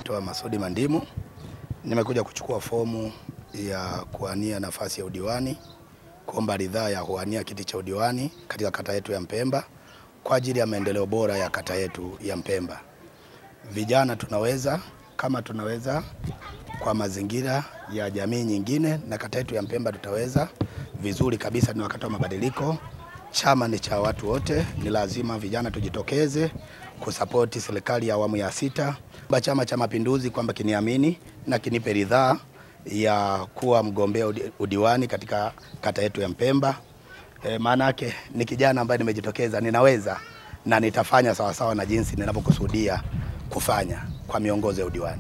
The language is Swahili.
Toa Masudi Mandimu, nimekuja kuchukua fomu ya kuania nafasi ya udiwani, kuomba ridhaa ya kuania kiti cha udiwani katika kata yetu ya Mpemba kwa ajili ya maendeleo bora ya kata yetu ya Mpemba. Vijana tunaweza, kama tunaweza kwa mazingira ya jamii nyingine, na kata yetu ya Mpemba tutaweza vizuri kabisa. Ni wakati wa mabadiliko, chama ni cha watu wote, ni lazima vijana tujitokeze kusapoti serikali ya awamu ya 6. Chama cha Mapinduzi kwamba kiniamini na kinipe ridhaa ya kuwa mgombea udiwani katika kata yetu ya Mpemba. Maana yake ni kijana ambaye nimejitokeza, ninaweza na nitafanya sawa sawa na jinsi ninavyokusudia kufanya kwa miongozo ya udiwani.